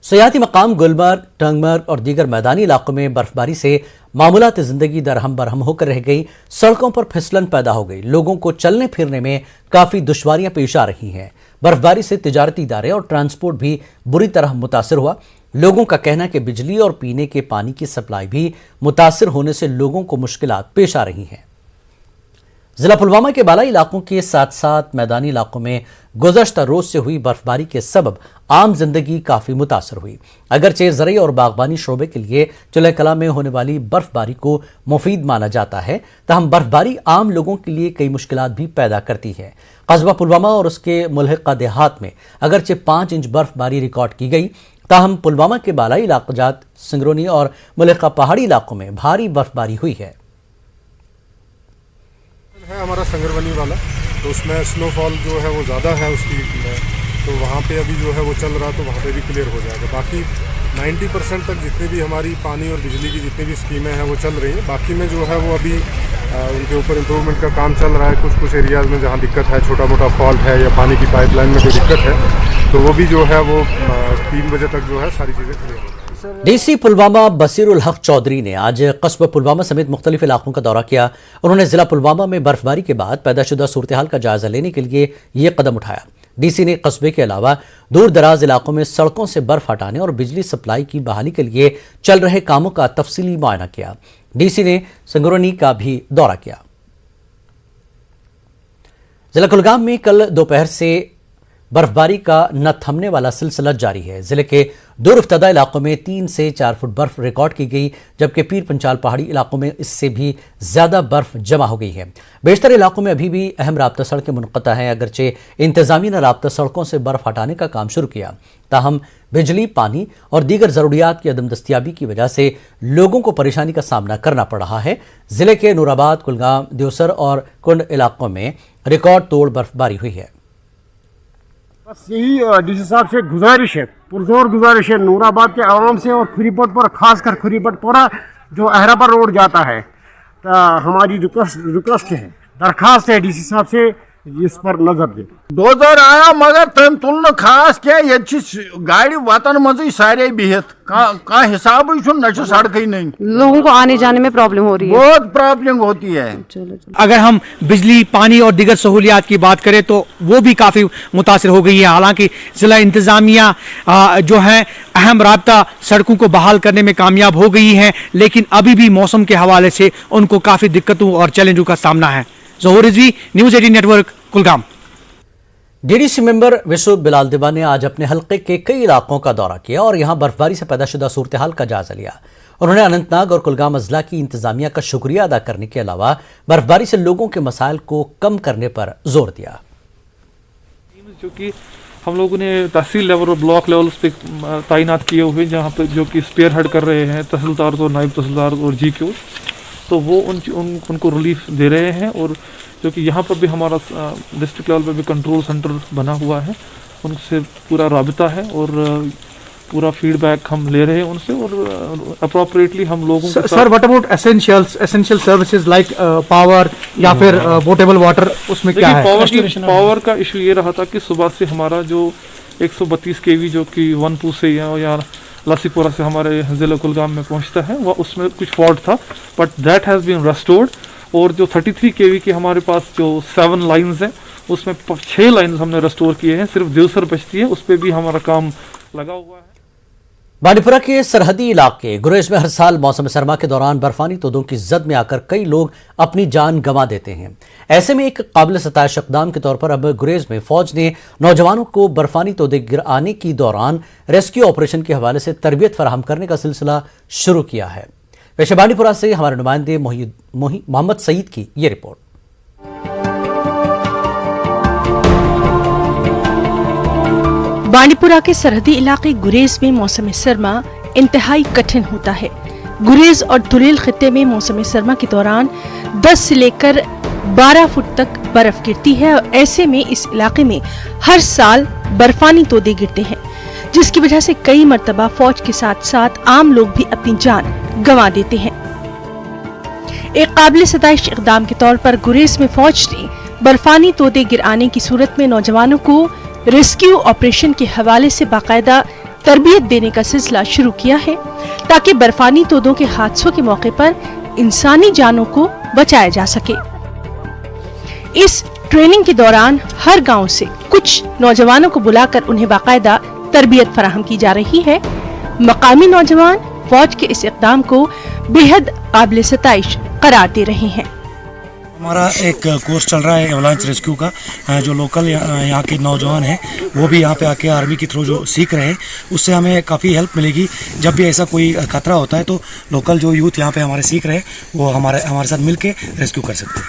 [SPEAKER 1] सयाहती मकाम गुलमर्ग, टंगमर्ग और दीगर मैदानी इलाकों में बर्फबारी से मामूलात जिंदगी दरहम बरहम होकर रह गई। सड़कों पर फिसलन पैदा हो गई। लोगों को चलने फिरने में काफी दुश्वारियां पेश आ रही हैं। बर्फबारी से तिजारती इदारे और ट्रांसपोर्ट भी बुरी तरह मुतासिर हुआ। लोगों का कहना है कि बिजली और पीने के पानी की सप्लाई भी मुतासिर होने से लोगों को मुश्किलात पेश आ रही हैं। जिला पुलवामा के बालाई इलाकों के साथ साथ मैदानी इलाकों में गुज़श्ता रोज से हुई बर्फबारी के सबब आम जिंदगी काफी मुतासर हुई। अगरचे ज़रई और बागबानी शोबे के लिए चुले कला में होने वाली बर्फबारी को मुफीद माना जाता है, तहम बर्फबारी आम लोगों के लिए कई मुश्किलात भी पैदा करती है। कस्बा पुलवामा और उसके मुल्हिका देहात में अगरचे 5 इंच बर्फबारी रिकॉर्ड की गई, ताहम पुलवामा के बालाई इलाक़ाजात सिंगरोनी और मुल्हिका पहाड़ी इलाकों में भारी बर्फबारी हुई है।
[SPEAKER 17] हमारा संगरवनी वाला, तो उसमें स्नोफॉल जो है वो ज़्यादा है उसकी, तो वहाँ पे अभी जो है वो चल रहा, तो वहाँ पे भी क्लियर हो जाएगा। बाकी 90% तक जितने भी हमारी पानी और बिजली की जितनी भी स्कीमें हैं वो चल रही हैं। बाकी में जो है वो अभी उनके ऊपर इम्प्रूवमेंट का काम चल रहा है। कुछ एरियाज़ में जहाँ दिक्कत है, छोटा मोटा फॉल्ट है या पानी की पाइपलाइन में कोई दिक्कत है, तो वो भी जो है वो 3 बजे तक जो है सारी चीज़ें क्लियर हो।
[SPEAKER 1] डीसी पुलवामा बसीरुल हक चौधरी ने आज कस्बा पुलवामा समेत मुख्तलिफ इलाकों का दौरा किया। उन्होंने जिला पुलवामा में बर्फबारी के बाद पैदाशुदा सूरत हाल का जायजा लेने के लिए ये कदम उठाया। डीसी ने कस्बे के अलावा दूर दराज इलाकों में सड़कों से बर्फ हटाने और बिजली सप्लाई की बहाली के लिए चल रहे कामों का तफसीली मुआयना किया। डीसी ने संगरोनी का भी दौरा किया। जिला कुलगाम में कल दोपहर से बर्फबारी का न थमने वाला सिलसिला जारी है। जिले के दूर इफ्तदा इलाकों में 3 से 4 फुट बर्फ रिकॉर्ड की गई, जबकि पीर पंचाल पहाड़ी इलाकों में इससे भी ज्यादा बर्फ जमा हो गई है। बेशतर इलाकों में अभी भी अहम राब्ता सड़कें मुनक़ता हैं। अगरचे इंतजामिया ने राब्ता सड़कों से बर्फ हटाने का काम शुरू किया, ताहम बिजली, पानी और दीगर जरूरियात की अदम दस्तियाबी की वजह से लोगों को परेशानी का सामना करना पड़ रहा है। जिले के नूराबाद, कुलगाम, देवसर और कुंड इलाकों में रिकॉर्ड तोड़ बर्फबारी हुई है।
[SPEAKER 18] बस यही डीसी साहब से गुजारिश है, पुरजोर गुजारिश है, नूराबाद के आवाम से और खुरीपट पर, खासकर खुरीपटपुरा जो अहरापर रोड जाता है, तो हमारी रिक्वेस्ट है, दरखास्त है डीसी साहब से इस पर नजर दे।
[SPEAKER 19] डोजर आया मगर तम तुल खास क्या ये गाड़ी वतन मज सारे बिहत का हिसाब न सड़क ही नहीं,
[SPEAKER 20] लोगों को आने जाने में प्रॉब्लम हो रही है,
[SPEAKER 19] बहुत प्रॉब्लम होती है।
[SPEAKER 21] अगर हम बिजली, पानी और दीगर सहूलियात की बात करें तो वो भी काफ़ी मुतासिर हो गई है। हालांकि जिला इंतज़ामिया जो है अहम राब्ता सड़कों को बहाल करने में कामयाब हो गई है, लेकिन अभी भी मौसम के हवाले से उनको काफ़ी दिक्कतों और चैलेंजों का सामना है। Zahoor Rizvi, news 18 network, Kulgam.
[SPEAKER 1] DDC member Vishu Bilal Diwa ने आज अपने हल्के के कई इलाकों का दौरा किया और यहां बर्फबारी से पैदाशुदा सूरत हाल का जायजा लिया। उन्होंने अनंतनाग और कुलगाम अजला की इंतजामिया का शुक्रिया अदा करने के अलावा बर्फबारी से लोगों के मसाइल को कम करने पर जोर दिया।
[SPEAKER 22] जो कि हम लोगों ने तहसील लेवल और ब्लॉक लेवल पे तैनात किए हुए, जहाँ पर जो कि स्पेयर हेड कर रहे हैं तहसीलदार और नायब तहसीलदार और GQ, तो वो उनको रिलीफ दे रहे हैं। और जो कि यहाँ पर भी हमारा डिस्ट्रिक्ट लेवल पर भी कंट्रोल सेंटर बना हुआ है, उनसे पूरा राबिता है और पूरा फीडबैक हम ले रहे हैं उनसे और अप्रोप्रिएटली हम लोगों को।
[SPEAKER 21] Sir, what about essential services like power या फिर पोर्टेबल वाटर, उसमें क्या है?
[SPEAKER 22] पावर का इशू ये रहा था कि सुबह से हमारा जो 132 kV जो कि वनपू से या लासीपुरा से हमारे जिला कुलगाम में पहुंचता है, वह उसमें कुछ फॉल्ट था, but that has been restored. और जो 33 kV की हमारे पास जो 7 लाइन्स हैं, उसमें 6 लाइन्स हमने रेस्टोर किए हैं। सिर्फ देवसर बचती है, उस पर भी हमारा काम लगा हुआ है।
[SPEAKER 1] बांडीपुरा के सरहदी इलाके गुरेज में हर साल मौसम सरमा के दौरान बर्फानी तोदों की जद में आकर कई लोग अपनी जान गंवा देते हैं। ऐसे में एक काबिल सताइश इक़दाम के तौर पर अब गुरेज में फौज ने नौजवानों को बर्फानी तोदे गिराने के दौरान रेस्क्यू ऑपरेशन के हवाले से तरबियत फराहम करने का सिलसिला शुरू किया है। पेश बांडीपुरा से हमारे नुमाइंदे मोहम्मद सईद की ये रिपोर्ट।
[SPEAKER 23] बांडीपुरा के सरहदी इलाके गुरेज में मौसम सरमा इंतहाई कठिन होता है। गुरेज और दुलेल खित्ते में मौसम सरमा के दौरान 10 से लेकर 12 फुट तक बर्फ गिरती है और ऐसे में इस इलाके में हर साल बर्फानी तोदे गिरते हैं, जिसकी वजह से कई मर्तबा फौज के साथ साथ आम लोग भी अपनी जान गंवा देते हैं। एक काबिल सताइश इक़दाम के तौर पर गुरेज में फौज ने बर्फानी तोदे गिराने की सूरत में नौजवानों को रेस्क्यू ऑपरेशन के हवाले से बाकायदा तरबियत देने का सिलसिला शुरू किया है ताकि बर्फानी तोदों के हादसों के मौके पर इंसानी जानों को बचाया जा सके। इस ट्रेनिंग के दौरान हर गांव से कुछ नौजवानों को बुलाकर उन्हें बाकायदा तरबियत फराहम की जा रही है। मकामी नौजवान फौज के इस इक़दाम को बेहद काबिल सताइश करार दे रहे हैं।
[SPEAKER 2] हमारा एक कोर्स चल रहा है एवलांच रेस्क्यू का, जो लोकल यहाँ के नौजवान हैं वो भी यहाँ पे आके आर्मी के थ्रू जो सीख रहे हैं, उससे हमें काफ़ी हेल्प मिलेगी। जब भी ऐसा कोई खतरा होता है तो लोकल जो यूथ यहाँ पे हमारे सीख रहे हैं वो हमारे साथ मिल के रेस्क्यू कर सकते हैं।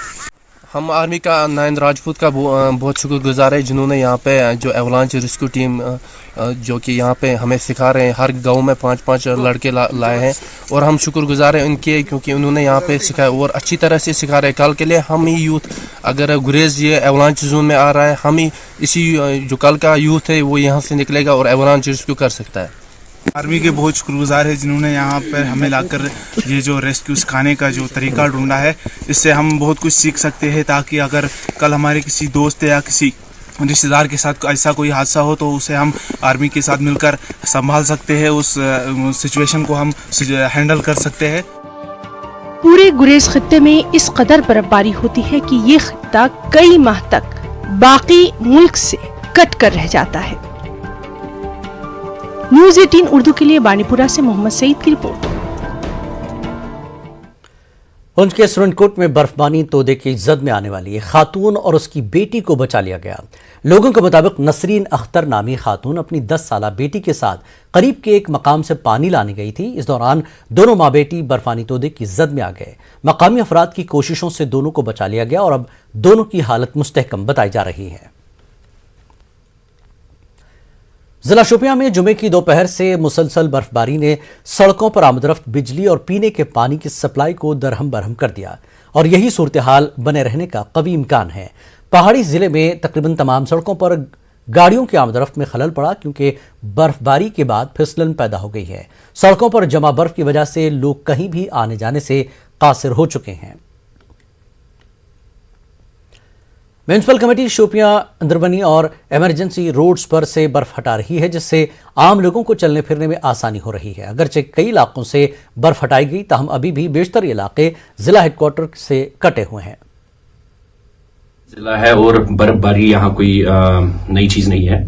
[SPEAKER 3] हम आर्मी का नायन राजपूत का बहुत शुक्रगुजार है जिन्होंने यहाँ पे जो एवलांच रेस्क्यू टीम जो कि यहाँ पे हमें सिखा रहे हैं। हर गांव में 5-5 लड़के लाए हैं और हम शुक्रगुजार हैं उनके, क्योंकि उन्होंने यहाँ पे सिखाया और अच्छी तरह से सिखा रहे हैं। कल के लिए हम ही यूथ, अगर गुरेज ये एवलांच जोन में आ रहा है, हम ही इसी जो कल का यूथ है वो यहाँ से निकलेगा और एवलांच रेस्क्यू कर सकता है।
[SPEAKER 4] आर्मी के बहुत शुक्रगुजार है जिन्होंने यहाँ पर हमें लाकर ये जो रेस्क्यू सिखाने का जो तरीका ढूंढा है, इससे हम बहुत कुछ सीख सकते हैं ताकि अगर कल हमारे किसी दोस्त या किसी रिश्तेदार के साथ ऐसा कोई हादसा हो तो उसे हम आर्मी के साथ मिलकर संभाल सकते हैं, उस सिचुएशन को हम हैंडल कर सकते हैं।
[SPEAKER 23] पूरे गुरेज खित्ते में इस कदर बर्फबारी होती है कि ये खित्ता कई माह तक बाकी मुल्क से कट कर रह जाता है। न्यूज़ 18 उर्दू के लिए बानीपुरा से मोहम्मद सईद की रिपोर्ट।
[SPEAKER 1] पुंछ के सुरनकोट में बर्फबानी तोदे की जद में आने वाली एक खातून और उसकी बेटी को बचा लिया गया। लोगों के मुताबिक नसरीन अख्तर नामी खातून अपनी 10 साला बेटी के साथ करीब के एक मकाम से पानी लाने गई थी। इस दौरान दोनों माँ बेटी बर्फानी तोदे की जद में आ गए। मकामी अफराद की कोशिशों से दोनों को बचा लिया गया और अब दोनों की हालत मुस्तहकम बताई जा रही है। जिला शोपियां में जुमे की दोपहर से मुसलसल बर्फबारी ने सड़कों पर आमदरफ्त बिजली और पीने के पानी की सप्लाई को दरहम बरहम कर दिया और यही सूरत हाल बने रहने का कवी इम्कान है। पहाड़ी जिले में तकरीबन तमाम सड़कों पर गाड़ियों की आमदरफ्त में खलल पड़ा क्योंकि बर्फबारी के बाद फिसलन पैदा हो गई है। सड़कों पर जमा बर्फ की वजह से लोग कहीं भी आने जाने से कासिर हो चुके हैं। म्यूनिसिपल कमेटी शोपियां, अंदरबनी और इमरजेंसी रोड्स पर से बर्फ हटा रही है जिससे आम लोगों को चलने फिरने में आसानी हो रही है। अगरचे कई इलाकों से बर्फ हटाई गई ताहम अभी भी बेशतर इलाके जिला हेडक्वार्टर से कटे हुए हैं।
[SPEAKER 24] जिला है और बर्फबारी यहाँ कोई नई चीज नहीं है।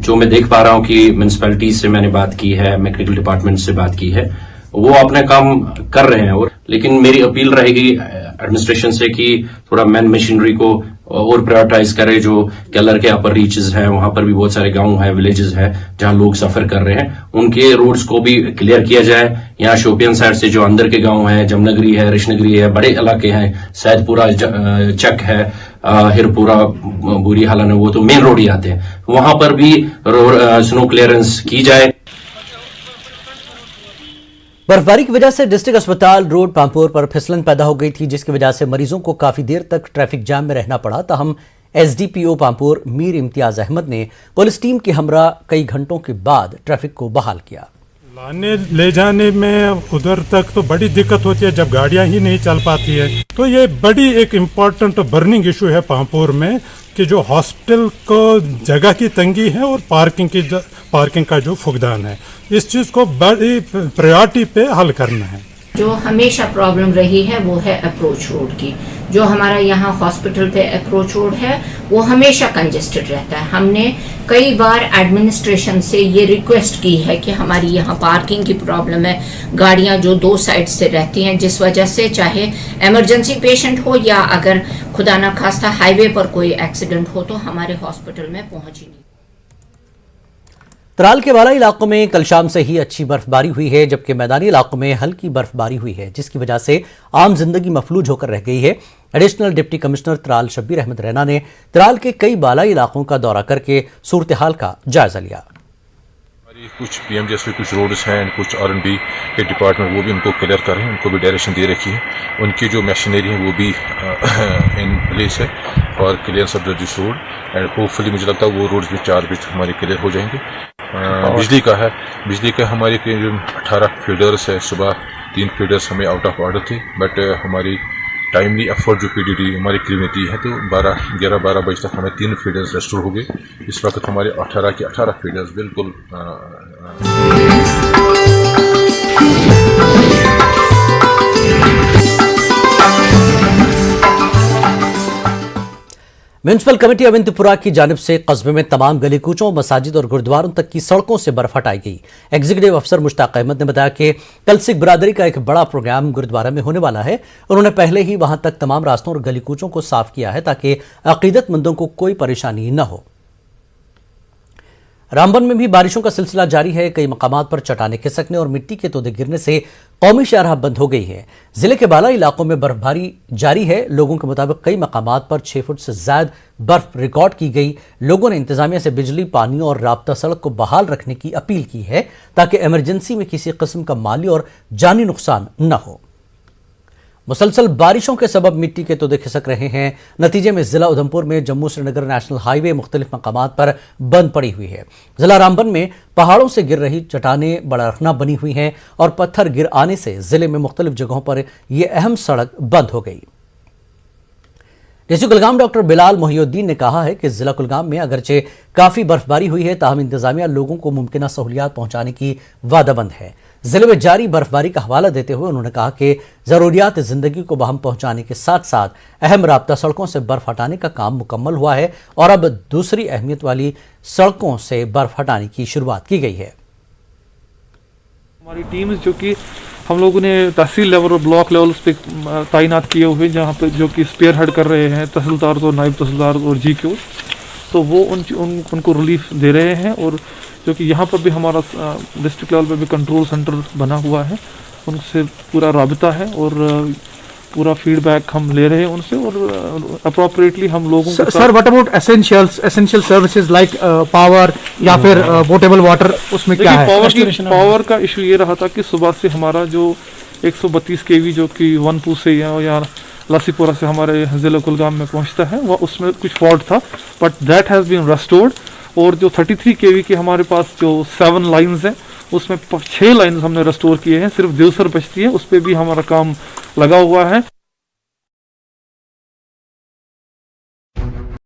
[SPEAKER 24] जो मैं देख पा रहा हूँ कि म्यूनिसिपैलिटी से मैंने बात की है, मैकेनिकल डिपार्टमेंट से बात की है, वो अपने काम कर रहे हैं। और लेकिन मेरी अपील रहेगी एडमिनिस्ट्रेशन से कि थोड़ा मैन मशीनरी को और प्रायोरिटाइज करे। जो केलर के अपर रीचेस हैं वहां पर भी बहुत सारे गांव हैं, विलेजेस हैं जहां लोग सफर कर रहे हैं, उनके रोड्स को भी क्लियर किया जाए। यहाँ शोपियन साइड से जो अंदर के गांव हैं, जमनगरी है, रिशनगरी है, बड़े इलाके हैं, सैदपुरा चक है, हिरपुरा, बुरी हालन है, वो तो मेन रोड ही आते हैं, वहां पर भी स्नो क्लियरेंस की जाए।
[SPEAKER 1] बर्फबारी की वजह से डिस्ट्रिक्ट अस्पताल रोड पामपुर पर फिसलन पैदा हो गई थी जिसकी वजह से मरीजों को काफी देर तक ट्रैफिक जाम में रहना पड़ा। ताहम एसडीपीओ पामपुर मीर इम्तियाज अहमद ने पुलिस टीम के हमरा कई घंटों के बाद ट्रैफिक को बहाल किया।
[SPEAKER 25] लाने ले जाने में उधर तक तो बड़ी दिक्कत होती है जब गाड़ियां ही नहीं चल पाती है। तो ये बड़ी एक इम्पोर्टेंट बर्निंग इशू है पामपुर में कि जो हॉस्पिटल को जगह की तंगी है और पार्किंग का जो फुकदान है, इस चीज को बड़ी प्रायोरिटी पे हल करना है।
[SPEAKER 26] जो हमेशा प्रॉब्लम रही है वो है अप्रोच रोड की। जो हमारा यहाँ हॉस्पिटल पे अप्रोच रोड है वो हमेशा कंजेस्टेड रहता है। हमने कई बार एडमिनिस्ट्रेशन से ये रिक्वेस्ट की है कि हमारी यहाँ पार्किंग की प्रॉब्लम है, गाड़ियाँ जो 2 साइड से रहती हैं जिस वजह से चाहे इमरजेंसी पेशेंट हो या अगर खुदा न खास्ता हाईवे पर कोई एक्सीडेंट हो तो हमारे हॉस्पिटल में पहुँच ही नहीं।
[SPEAKER 1] त्राल के बाला इलाकों में कल शाम से ही अच्छी बर्फबारी हुई है जबकि मैदानी इलाकों में हल्की बर्फबारी हुई है जिसकी वजह से आम जिंदगी मफलूज होकर रह गई है। Additional deputy commissioner Tral Shabbir Ahmad Raina ने त्राल के कई बालाई इलाकों का दौरा करके सूरत हाल का जायजा लिया।
[SPEAKER 13] कुछ पीएमजीएस के कुछ रोड्स हैं, कुछ आरएनबी के डिपार्टमेंट वो भी उनको क्लियर कर रहे हैं, उनको भी डायरेक्शन दे रखी है। उनकी जो मशीनरी है वो भी इन प्लेस है और clear of this road and hopefully मुझे लगता है वो रोड्स भी 4 बजे हमारे क्लियर हो जाएंगे। बिजली का है, बिजली का हमारे जो 18 फीडर्स है, सुबह 3 फीडर्स हमें आउट ऑफ ऑर्डर थी बट हमारी टाइमली एफर्ट जो पीडीडी हमारी क्रू ने दी है, तो 11-12 बजे तक हमें 3 फीडर्स रेस्टोर हो गए। इस वक्त हमारे 18 के 18 फीडर्स बिल्कुल
[SPEAKER 1] म्यूनिसिपल कमेटी अवंतीपुरा की जानिब से कस्बे में तमाम गली कूचों, मसाजिद और गुरुद्वारों तक की सड़कों से बर्फ हटाई गई। एग्जीक्यूटिव अफसर मुश्ताक अहमद ने बताया कि कल सिख बिरादरी का एक बड़ा प्रोग्राम गुरुद्वारा में होने वाला है। उन्होंने पहले ही वहां तक तमाम रास्तों और गली कूचों को साफ किया है ताकि अकीदतमंदों को कोई परेशानी न हो। रामबन में भी बारिशों का सिलसिला जारी है। कई मकामात पर चट्टाने खिसकने और मिट्टी के तोदे गिरने से कौमी शाहराह बंद हो गई है। जिले के बाला इलाकों में बर्फबारी जारी है। लोगों के मुताबिक कई मकामात पर 6 फुट से ज्यादा बर्फ रिकॉर्ड की गई। लोगों ने इंतजामिया से बिजली, पानी और राब्ता सड़क को बहाल रखने की अपील की है ताकि इमरजेंसी में किसी किस्म का माली और जानी नुकसान न हो। मुसलसल बारिशों के सबब मिट्टी के तोदे खिसक रहे हैं। नतीजे में जिला उधमपुर में जम्मू श्रीनगर नेशनल हाईवे मुख्तलिफ मकामात पर बंद पड़ी हुई है। जिला रामबन में पहाड़ों से गिर रही चट्टानें बड़रखना बनी हुई हैं और पत्थर गिर आने से जिले में मुख्तलिफ जगहों पर यह अहम सड़क बंद हो गई। डीसी कुलगाम डॉक्टर बिलाल मोहिउद्दीन ने कहा है कि जिला कुलगाम में अगरचे काफी बर्फबारी हुई है, ताहम इंतजामिया लोगों को मुमकिना सहूलियात पहुंचाने की वादाबंद है। जिले में जारी बर्फबारी का हवाला देते हुए उन्होंने कहा कि जरूरियात जिंदगी को बहम पहुंचाने के साथ साथ अहम राब्ता सड़कों से बर्फ हटाने का काम मुकम्मल हुआ है और अब दूसरी अहमियत वाली सड़कों से बर्फ हटाने की शुरुआत की गई है।
[SPEAKER 22] हमारी टीम जो कि हम लोगों ने तहसील लेवल और ब्लॉक लेवल पे तैनात किए हुए, जहाँ पे जो कि स्पेयर हेड कर रहे हैं तहसीलदार और नायब तहसीलदार और GQ, तो वो उनको रिलीफ दे रहे हैं। और जो कि यहाँ पर भी हमारा डिस्ट्रिक्ट लेवल पे भी कंट्रोल सेंटर बना हुआ है, उनसे पूरा राबिता है और पूरा फीडबैक हम ले रहे हैं उनसे और अप्रोप्रिएटली हम लोगों को।
[SPEAKER 21] Sir, what about essential services like power या फिर पोर्टेबल वाटर, उसमें क्या है?
[SPEAKER 22] पावर का इशू ये रहा था कि सुबह से हमारा जो 132 kV जो कि वनपू से या लसीपुरा से हमारे जिला कुलगाम में पहुंचता है, वह उसमें कुछ फॉल्ट था, but that has been restored. और जो 33 kV के हमारे पास जो 7 लाइन्स हैं, उसमें 6 लाइन्स हमने रेस्टोर किए हैं। सिर्फ देवसर बचती है, उस पर भी हमारा काम लगा हुआ है।